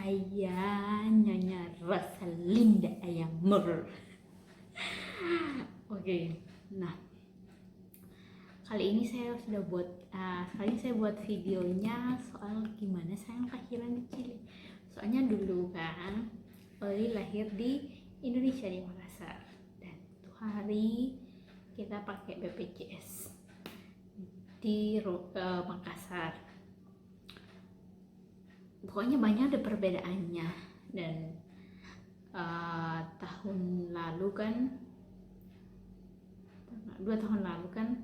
saya Nyonya Rosalinda Ayamur. Oke, nah kali ini saya buat videonya soal gimana saya lahiran di Chile. Soalnya dulu kan Oli lahir di Indonesia di Makassar, dan itu hari kita pakai BPJS di Makassar. Pokoknya banyak ada perbedaannya. Dan tahun lalu kan 2 tahun lalu kan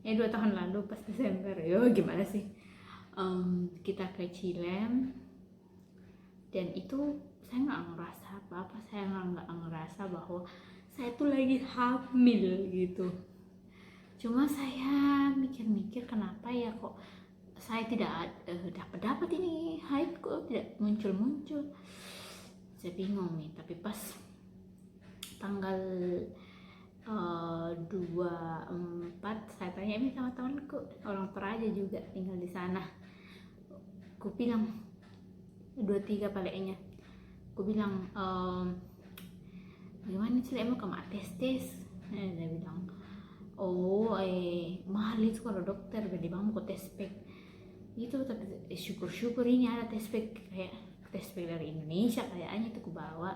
2 tahun lalu pas Desember, gimana sih, kita ke Chile, dan itu saya nggak ngerasa apa-apa. Saya nggak ngerasa bahwa saya tuh lagi hamil gitu. Cuma saya mikir-mikir kenapa ya kok saya tidak dapat ini haid, kok tidak muncul. Saya bingung nih. Tapi pas tanggal 24 saya tanya ini sama temanku, orang Toraja juga tinggal di sana. Aku bilang 23 palingnya. Aku bilang gimana sih emang kamu tes? Dia bilang mahal itu kalau dokter, jadi bang mau tes pack itu. Tapi syukur ini ada tes pack, kayak tes pack dari Indonesia kayaknya itu ku bawa,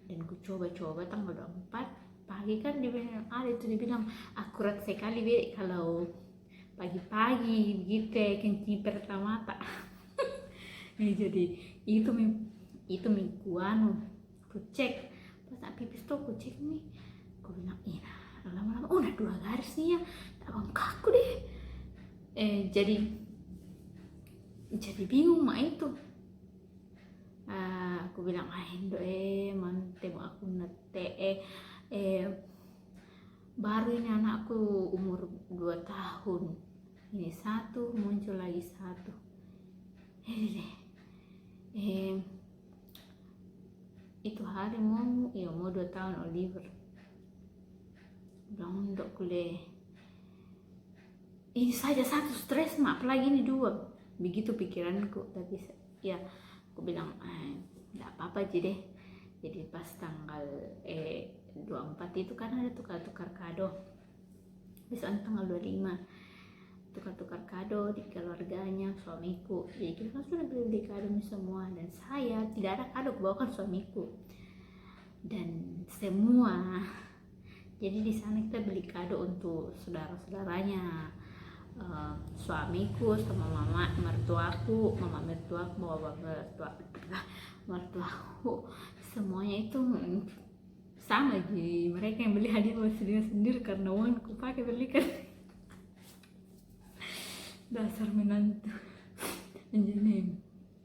dan ku coba tanggal 24 pagi kan dia bilang akurat sekali be kalau pagi-pagi begitu ya, kencing pertama tak. Jadi itu mingguan ku cek pas pipis tuh, ku cek nih, ku bilang lama-lama udah 2 garis nih ya, tak bangkaku deh. Jadi bingung mah itu. Aku bilang Indo mantep aku nete baru ini anakku umur 2 tahun, ini satu muncul lagi satu. Itu hari mau 2 tahun Oliver bilang untuk kuliah ini saja satu stres mah, apalagi ini 2, begitu pikiranku. Tapi ya aku bilang nggak apa-apa aja deh. Jadi pas tanggal 24 itu kan ada tukar kado, besok tanggal 25 tukar kado di keluarganya suamiku. Jadi kita kan sudah beli kado semua, dan saya tidak ada kado, kebawakan suamiku dan semua. Jadi di sana kita beli kado untuk saudara-saudaranya, suamiku sama mama mertuaku, mertuaku, semuanya itu sama aja. Mereka yang beli hadiah sendiri karena uangku pakai belikan. Dasar menantu. Jadi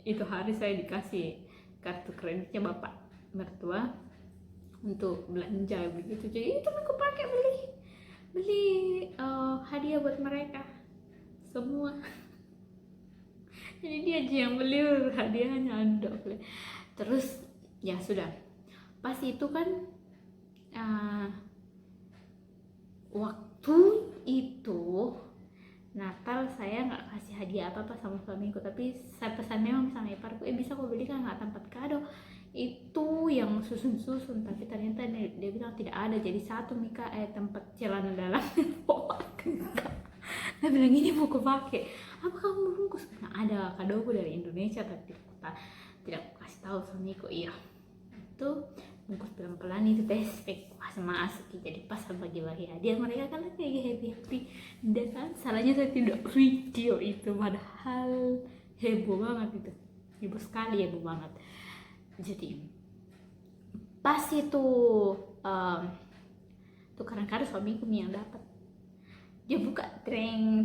itu hari saya dikasih kartu kreditnya bapak mertua untuk belanja begitu. Jadi itu aku pakai beli hadiah buat mereka semua. Jadi dia aja yang beli hadiahnya andok. Terus ya sudah, pas itu kan waktu itu Natal saya nggak kasih hadiah apa-apa sama suamiku, tapi saya pesan memang sama iparku, bisa kok belikan nggak tempat kado itu yang susun, tapi ternyata dia bilang tidak ada. Jadi satu Mika tempat celana dalam. Dia bilang ini mau aku pakai, apa kamu bungkus? Nah, ada kadoku dari Indonesia tapi tidak aku kasih tahu suamiku. Iya, itu bungkus pelan-pelan, itu tes pack sama asik. Jadi pas bagi-bagi hadiah mereka kan lagi happy. Dan kan salahnya saya tidak video itu, padahal heboh banget itu, heboh sekali, heboh banget. Jadi pas itu tukaran kado suamiku yang dapat, dia buka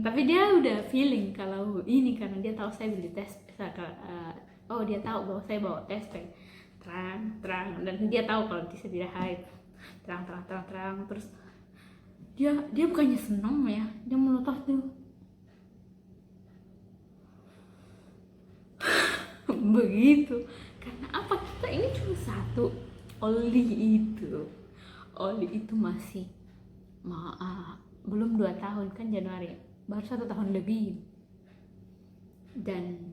tapi dia udah feeling kalau ini, karena dia tahu saya beli tes dia tahu bahwa saya bawa tes pack terang, dan dia tahu kalau saya tidak haid. Terang. Terus dia bukannya senang ya, dia melotot tuh begitu. Karena apa, kita ini cuma satu Oli itu masih belum 2 tahun kan, Januari baru 1 tahun lebih. dan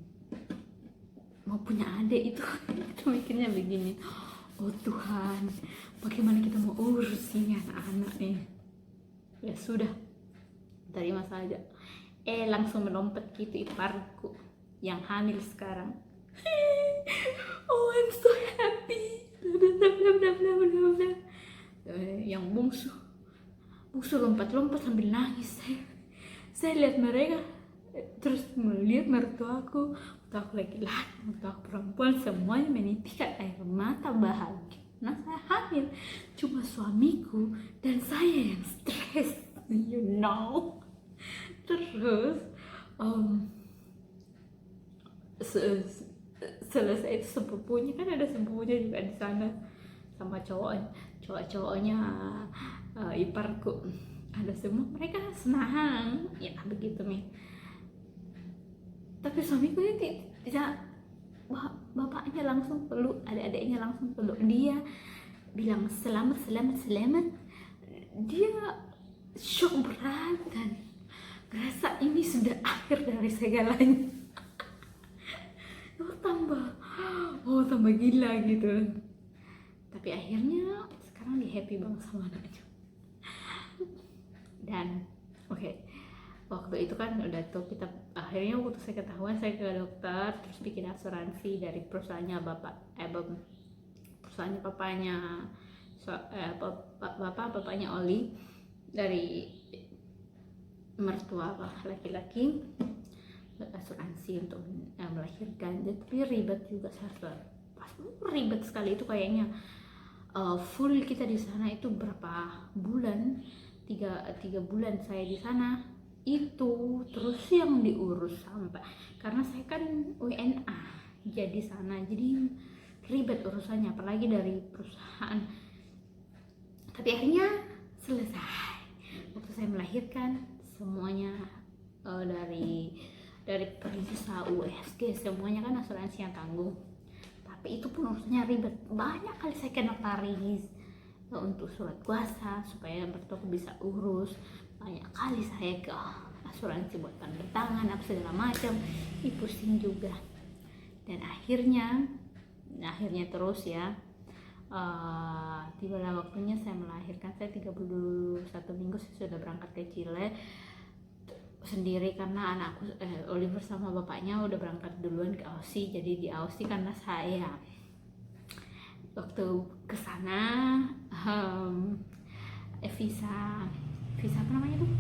mau punya adik itu kita mikirnya begini, oh Tuhan, bagaimana kita mau urus ini anak-anak nih. Ya sudah, terima saja. Langsung melompat gitu iparku yang hamil sekarang. Oh, I'm so happy. Yang bungsu lompat-lompat sambil nangis. Saya lihat mereka, terus melihat mertuaku laki-laki, mertuaku perempuan, semuanya menitikkan air mata bahagia. Nah, saya hamil, cuma suamiku dan saya yang stres, you know. Terus selesai itu sepupunya, kan ada sepupunya juga di sana sama cowoknya iparku, ada semua, mereka senang ya begitu nih. Tapi suamiku ini tidak, bapaknya langsung peluk, adik-adiknya langsung peluk, dia bilang selamat. Dia shock berat dan ngerasa ini sudah akhir dari segalanya. tambah gila gitu. Tapi akhirnya sekarang dia happy banget sama anaknya. Dan oke, waktu itu kan udah tuh kita, akhirnya waktu saya ketahuan, saya ke dokter, terus bikin asuransi dari perusahaannya perusahaannya papanya bapaknya Oli, dari mertua laki-laki, asuransi untuk melahirkan. Tapi ribet juga, ribet sekali itu kayaknya. Full kita di sana itu berapa bulan, 3 bulan saya di sana itu, terus yang diurus sampai, karena saya kan WNA jadi sana, jadi ribet urusannya, apalagi dari perusahaan. Tapi akhirnya selesai waktu saya melahirkan, semuanya dari periksa USG semuanya kan asuransi yang tanggung. Tapi itu pun urusannya ribet, banyak kali saya ke notaris untuk surat kuasa supaya mertuaku bisa urus, banyak kali saya ke asuransi buat tanda tangan apa segala macam, pusing juga. Dan akhirnya terus ya, tibalah waktunya saya melahirkan. Saya 31 minggu saya sudah berangkat ke Chile sendiri, karena anakku Oliver sama bapaknya udah berangkat duluan ke Aussie. Jadi di Aussie, karena saya waktu kesana visa apa namanya tuh,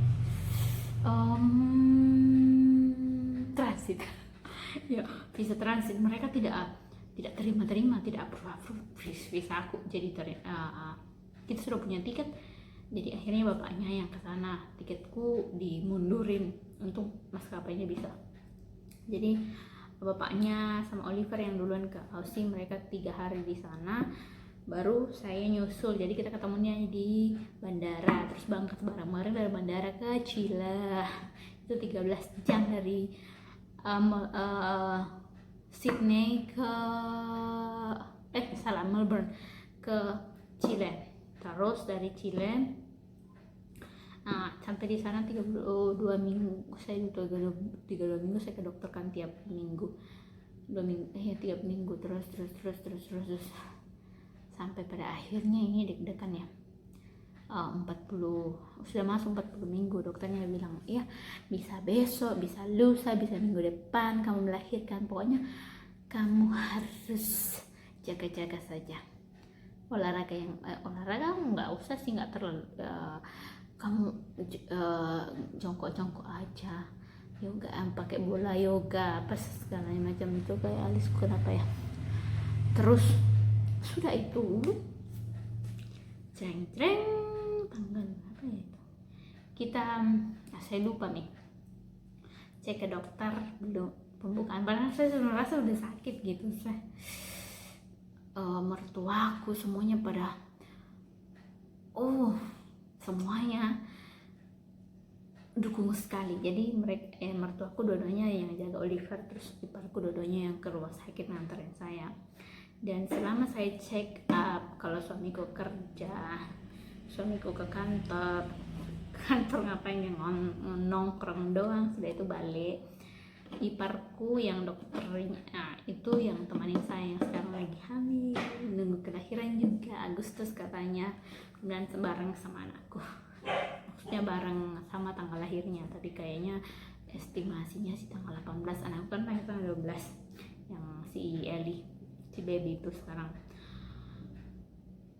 transit ya, visa transit, mereka tidak terima, tidak approve visa aku. Jadi kita sudah punya tiket, jadi akhirnya bapaknya yang kesana, tiketku dimundurin, untung maskapainya bisa. Jadi bapaknya sama Oliver yang duluan ke Aussie, mereka 3 hari di sana, baru saya nyusul. Jadi kita ketemunya di bandara, terus berangkat bareng-bareng dari bandara ke Chile. Itu 13 jam dari Sydney ke Melbourne ke Chile. Terus dari Chile sampai di sana 32 minggu. Saya 32 minggu saya ke dokter kan tiap minggu. 3 minggu terus sampai pada akhirnya ini deg-degan ya. 40 sudah masuk 40 minggu, dokternya bilang ya bisa besok, bisa lusa, bisa minggu depan kamu melahirkan, pokoknya kamu harus jaga-jaga saja. Olahraga nggak usah sih, nggak terlalu, kamu jongkok aja, yoga, pakai bola yoga apa segala macam itu, kayak alis kenapa ya. Terus sudah itu jreng tanggal apa ya itu, kita saya lupa nih, cek ke dokter belum pembukaan, padahal saya merasa udah sakit gitu. Saya mertuaku semuanya pada semuanya dukung sekali. Jadi mereka mertuaku dua-duanya yang jaga Oliver, terus iparku dua-duanya yang ke rumah sakit nganterin saya. Dan selama saya check up, kalau suamiku kerja, suamiku ke kantor ngapain, yang nongkrong doang, sudah itu balik. iparku yang dokternya, nah, itu yang temanin saya yang sekarang lagi hamil, nunggu kelahiran juga Agustus katanya, dan bareng sama anakku, maksudnya bareng sama tanggal lahirnya, tapi kayaknya estimasinya sih tanggal 18, anakku kan lahir tanggal 12, yang si Eli, si baby itu sekarang.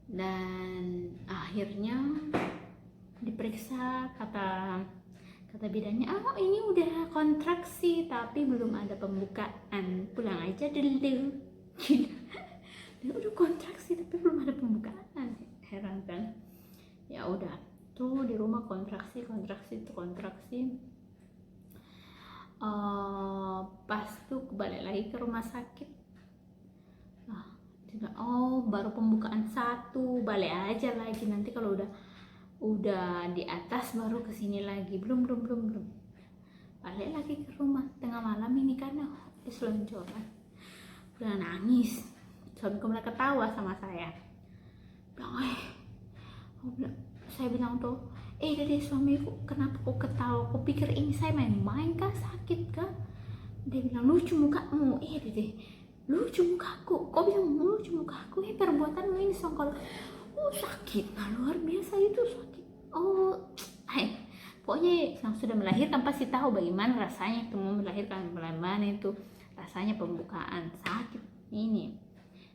Dan akhirnya diperiksa, kata bidannya, oh ini udah kontraksi tapi belum ada pembukaan, pulang aja dulu. Dia udah kontraksi tapi belum ada pembukaan, heran kan. Ya udah tuh di rumah kontraksi. Pas tuh balik lagi ke rumah sakit, oh baru pembukaan 1, balik aja lagi, nanti kalau udah di atas baru kesini lagi, belum, balik lagi ke rumah tengah malam ini karena selonjoran, udah nangis, suamiku mulai ketawa sama saya, saya bilang tuh, dari suamiku, kenapa kok ketawa, kok pikir ini saya main-main kah, sakit kah? Dia bilang, lucu mukamu, lucu mukaku, kok bilang lucu mukaku, perbuatanmu ini songkol. Sakit, luar biasa itu sakit. Pokoknya yang sudah melahirkan pasti tahu bagaimana rasanya itu mau melahirkan, bagaimana itu rasanya pembukaan, sakit ini.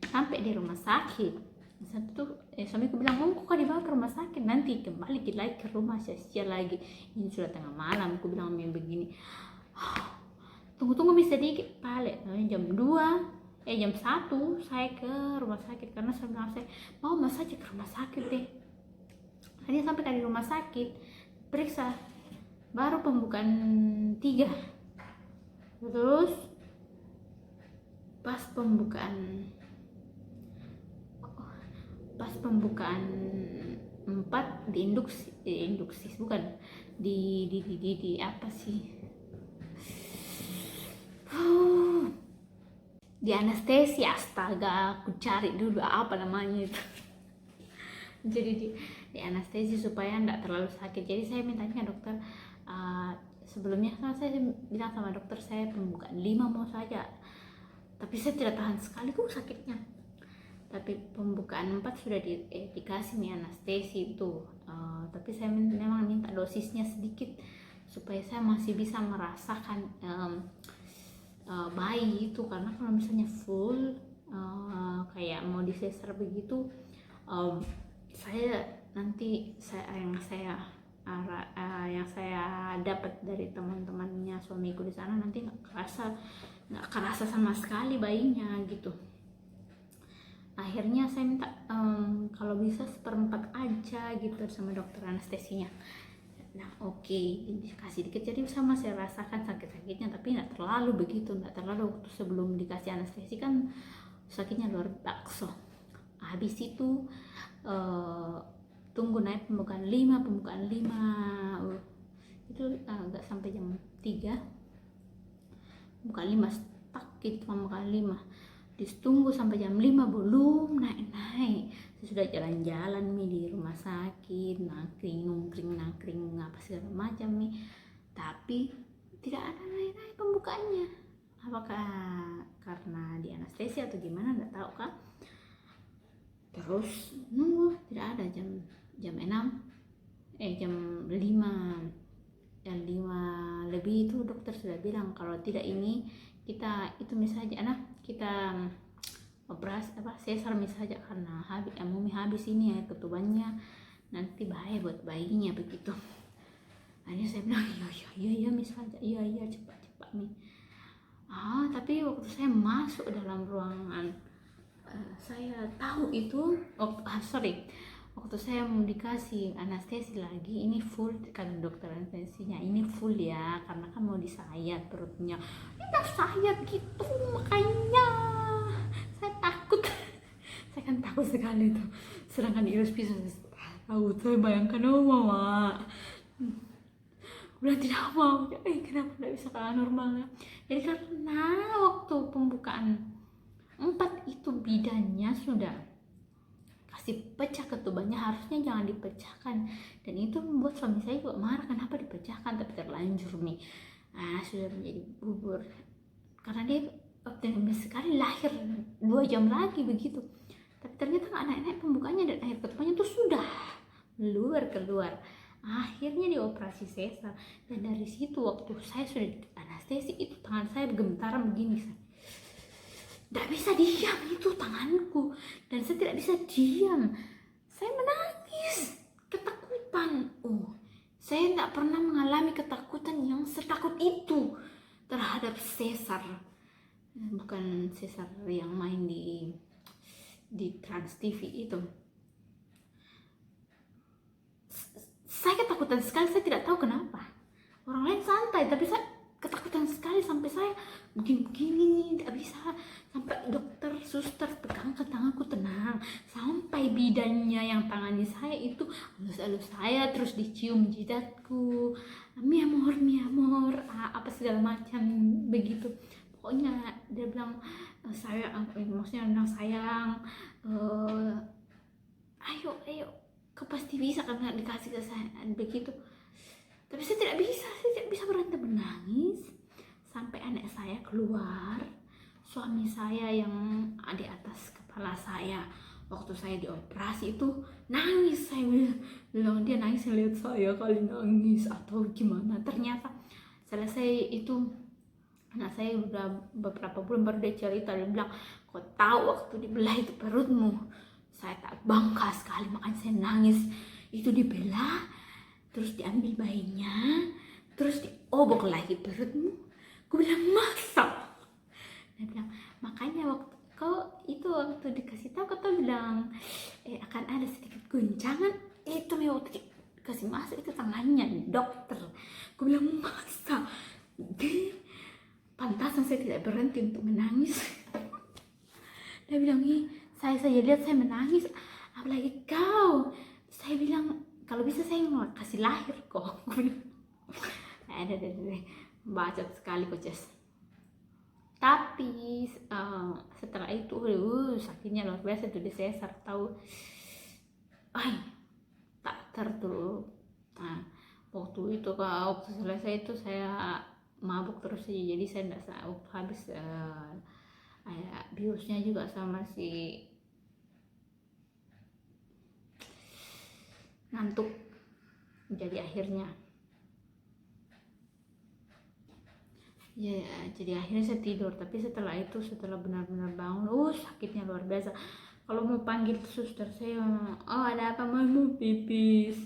Sampai di rumah sakit, satu suamiku bilang, kok dibawa ke rumah sakit, nanti kembali lagi ke rumah, sia-sia lagi, ini sudah tengah malam. Aku bilang begini, tunggu bisa dikit, balik jam 1 saya ke rumah sakit, karena saya bilang saya mau massage ke rumah sakit deh. Hanya sampai tadi rumah sakit periksa, baru pembukaan 3. Terus pas pembukaan 4 diinduksi bukan di apa sih, di anestesi. Astaga, aku cari dulu apa namanya itu. Jadi di anestesi supaya enggak terlalu sakit. Jadi saya mintanya dokter, sebelumnya saya bilang sama dokter saya pembukaan 5 mau saja, tapi saya tidak tahan sekali sakitnya. Tapi pembukaan 4 sudah dikasih nih anestesi itu, tapi saya memang minta dosisnya sedikit supaya saya masih bisa merasakan bayi itu, karena kalau misalnya full kayak mau disesar begitu, yang saya dapat dari teman-temannya suamiku di sana, nanti nggak kerasa sama sekali bayinya gitu. Akhirnya saya minta kalau bisa 1/4 aja gitu sama dokter anestesinya. Nah oke, dikasih dikit, jadi saya masih rasakan sakit-sakitnya, tapi nggak terlalu begitu, nggak terlalu. Waktu sebelum dikasih anestesi kan sakitnya luar bakso. Habis itu tunggu naik pembukaan 5 itu nggak sampai jam 3, pembukaan 5 stuck gitu, pembukaan 5 ditunggu sampai jam 5 belum naik. Saya sudah jalan-jalan di rumah sakit, nangkring apa segala macam tapi tidak ada naik pembukaannya. Apakah karena di anestesi atau gimana, nggak tahu kan. Terus nunggu tidak ada, jam 5 lebih itu dokter sudah bilang kalau tidak ini kita itu misalnya kita operasi sesar misalnya, karena habis ini ketubannya, nanti bahaya buat bayinya begitu. Akhirnya saya bilang iya misalnya iya cepat nih. Tapi waktu saya masuk dalam ruangan, saya tahu itu waktu saya mau dikasih anestesi lagi, ini full, kan dokter anestesinya, ini full ya, karena kan mau disayat perutnya. Ini sayat gitu, makanya saya takut. Saya kan takut sekali tuh, sedangkan Irus bisa tahu. Saya bayangkan, mama udah tidak mau, kenapa tidak bisa kalah normalnya. Jadi karena waktu pembukaan 4 itu bidannya sudah kasih pecah ketubannya, harusnya jangan dipecahkan, dan itu membuat suami saya juga marah, kenapa dipecahkan, tapi terlanjur sudah menjadi bubur karena dia optimis sekali lahir 2 jam lagi begitu. Tapi ternyata nggak naik pembukanya dan air ketupannya tuh sudah keluar. Akhirnya dioperasi sesar, dan dari situ waktu saya sudah anestesi itu tangan saya bergemetaran begini. Tidak bisa diam itu tanganku, dan saya tidak bisa diam. Saya menangis ketakutan. Saya tidak pernah mengalami ketakutan yang setakut itu terhadap sesar. Bukan sesar yang main di Trans TV itu. Saya ketakutan sekali, saya tidak tahu kenapa. Orang lain santai, tapi saya ketakutan sekali sampai saya begini-begini, tidak bisa. Sampai dokter, suster pegangkan tanganku, tenang. Sampai bidannya yang tangani saya itu halus-halus saya, terus dicium jidatku, mi amor, apa segala macam begitu. Pokoknya dia bilang sayang, maksudnya bilang sayang, ayo kau pasti bisa karena dikasih ke saya begitu. Tapi saya tidak bisa berhenti menangis sampai anak saya keluar. Suami saya yang di atas kepala saya waktu saya dioperasi itu nangis. Saya bilang dia nangis lihat saya kali nangis atau gimana. Ternyata selesai itu anak saya udah beberapa bulan baru dia cerita, dia bilang, kau tahu waktu dibelah itu perutmu, saya tak bangga sekali, makanya saya nangis. Itu dibelah, terus diambil bayinya, terus diobok lagi perutmu. Gue bilang, masa? Dia bilang, makanya waktu dikasih tahu kata bilang akan ada sedikit guncangan. Itu waktu dikasih masuk itu tangannya dokter. Gue bilang, masa? Pantasan saya tidak berhenti untuk menangis. Dia bilang, saya saja lihat saya menangis, apalagi kau. Saya bilang, kalau bisa saya mau kasih lahir kok. Ada bacot sekali koces. Tapi setelah itu sakitnya luar biasa, itu di sesar tahu. Tak tertutup. Nah, waktu selesai itu saya mabuk terus aja, jadi saya tidak habis biusnya juga sama si ngantuk, jadi akhirnya saya tidur. Tapi setelah benar-benar bangun, sakitnya luar biasa. Kalau mau panggil suster saya, ada apa, mau pipis,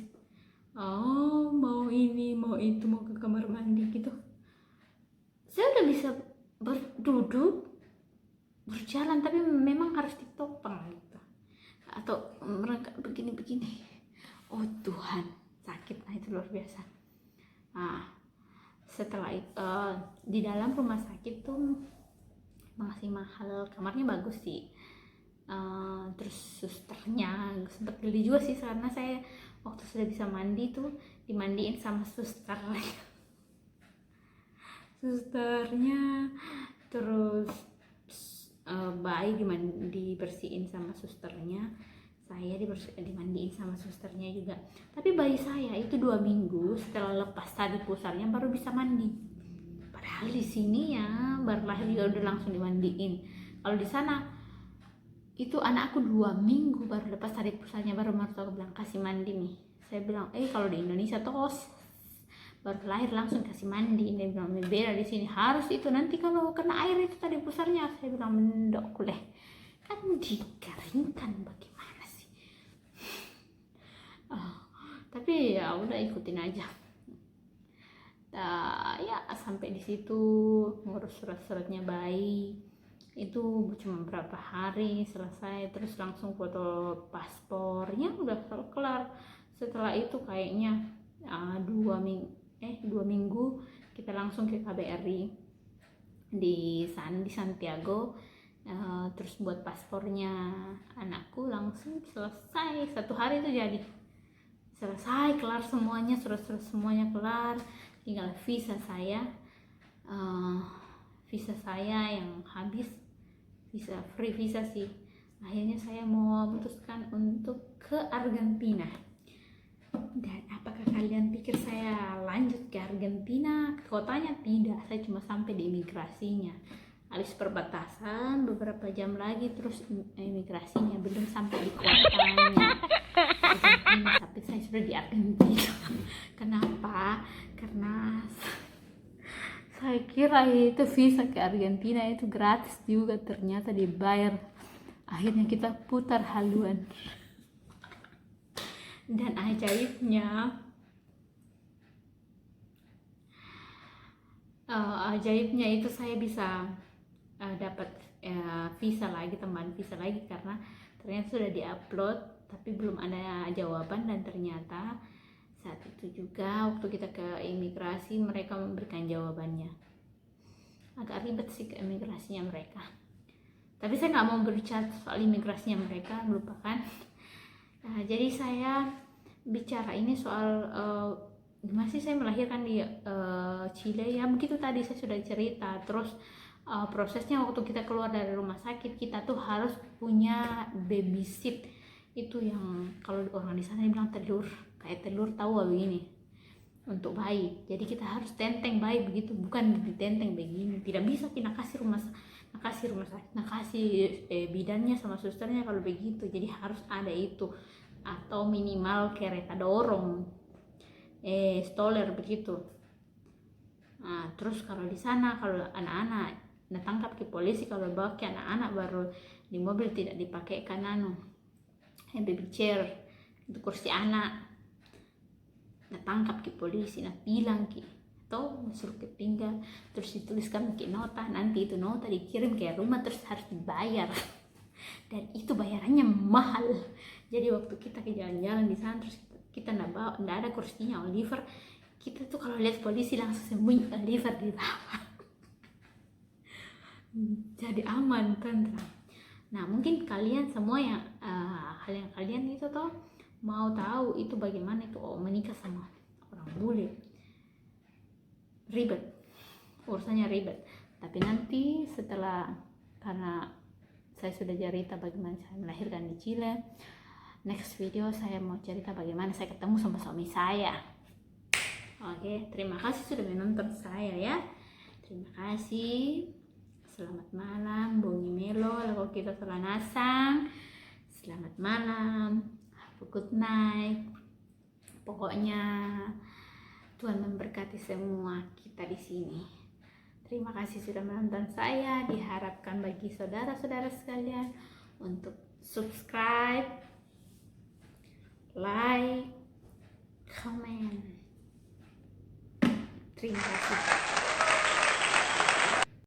mau ini mau itu, mau ke kamar mandi gitu, saya udah bisa berduduk, berjalan, tapi memang harus ditopang gitu, atau mereka begini. Oh Tuhan, sakit. Nah itu luar biasa. Nah setelah itu di dalam rumah sakit tuh masih mahal, kamarnya bagus sih, terus susternya sempat geli juga sih, karena saya waktu sudah bisa mandi tuh dimandiin sama susternya, terus bayi dibersihin sama susternya, saya dimandiin sama susternya juga. Tapi bayi saya itu 2 minggu setelah lepas tali pusarnya baru bisa mandi. Padahal di sini ya baru lahir juga udah langsung dimandiin. Kalau di sana itu anakku 2 minggu baru lepas tali pusarnya baru aku bilang kasih mandi nih. Saya bilang kalau di Indonesia tos baru lahir langsung kasih mandi. Dia bilang beda di sini, harus itu nanti kalau kena air itu tali pusarnya. Saya bilang mendok kuleh, kan dikeringkan bagaimana sih. Tapi ya udah ikutin aja. Ya sampai di situ ngurus surat-suratnya bayi itu cuma berapa hari selesai, terus langsung foto paspornya udah kelar. Setelah itu kayaknya 2 minggu kita langsung ke KBRI di Santiago, terus buat paspornya anakku langsung selesai 1 hari itu jadi selesai, kelar semuanya, surat-surat semuanya kelar, tinggal visa saya yang habis, free visa sih. Akhirnya saya mau memutuskan untuk ke Argentina. Dan apakah kalian pikir saya lanjut ke Argentina kotanya tidak, saya cuma sampai di imigrasinya. Habis perbatasan beberapa jam lagi terus imigrasinya, belum sampai di kotanya Argentina, tapi saya sudah di Argentina. Kenapa? Karena saya kira itu visa ke Argentina itu gratis juga, ternyata dibayar. Akhirnya kita putar haluan. Dan ajaibnya itu saya bisa dapat visa lagi, tambahan visa lagi, karena ternyata sudah diupload tapi belum ada jawaban. Dan ternyata saat itu juga waktu kita ke imigrasi mereka memberikan jawabannya. Agak ribet sih ke imigrasinya mereka, tapi saya nggak mau berbicara soal imigrasinya mereka, melupakan. Jadi saya bicara ini soal gimana sih saya melahirkan di Chile. Ya begitu tadi saya sudah cerita. Terus prosesnya waktu kita keluar dari rumah sakit, kita tuh harus punya baby seat. Itu yang kalau orang di sana bilang telur, kayak telur, tahu begini, untuk bayi. Jadi kita harus tenteng bayi begitu, bukan ditenteng begini. Tidak bisa kita kasih rumah sakit, kasih bidannya sama susternya kalau begitu. Jadi harus ada itu, atau minimal kereta dorong, stroller begitu. Nah, terus kalau di sana kalau anak-anak ditangkap ke polisi, kalau bawa ke anak-anak baru di mobil tidak dipakai baby chair, itu kursi anak. Ditangkap ke polisi, bilang ki atau suruh ke pinggang, terus dituliskan ke nota, nanti itu nota dikirim ke rumah, terus harus dibayar. Dan itu bayarannya mahal. Jadi waktu kita ke jalan-jalan di sana, terus kita nggak ada kursinya Oliver, kita tuh kalau lihat polisi langsung sembunyi Oliver di bawah. Jadi aman, tentram. Nah mungkin kalian semua yang hal yang kalian itu tuh mau tahu itu bagaimana itu menikah sama orang bule, ribet, urusannya ribet. Tapi nanti setelah, karena saya sudah cerita bagaimana saya melahirkan di Chile, next video saya mau cerita bagaimana saya ketemu sama suami saya. Oke, terima kasih sudah menonton saya ya. Terima kasih. Selamat malam, Bongi Melo, lalu kita salah nasang. Selamat malam, have a good night. Pokoknya Tuhan memberkati semua kita di sini. Terima kasih sudah menonton saya. Diharapkan bagi saudara-saudara sekalian untuk subscribe, like, comment. Terima kasih.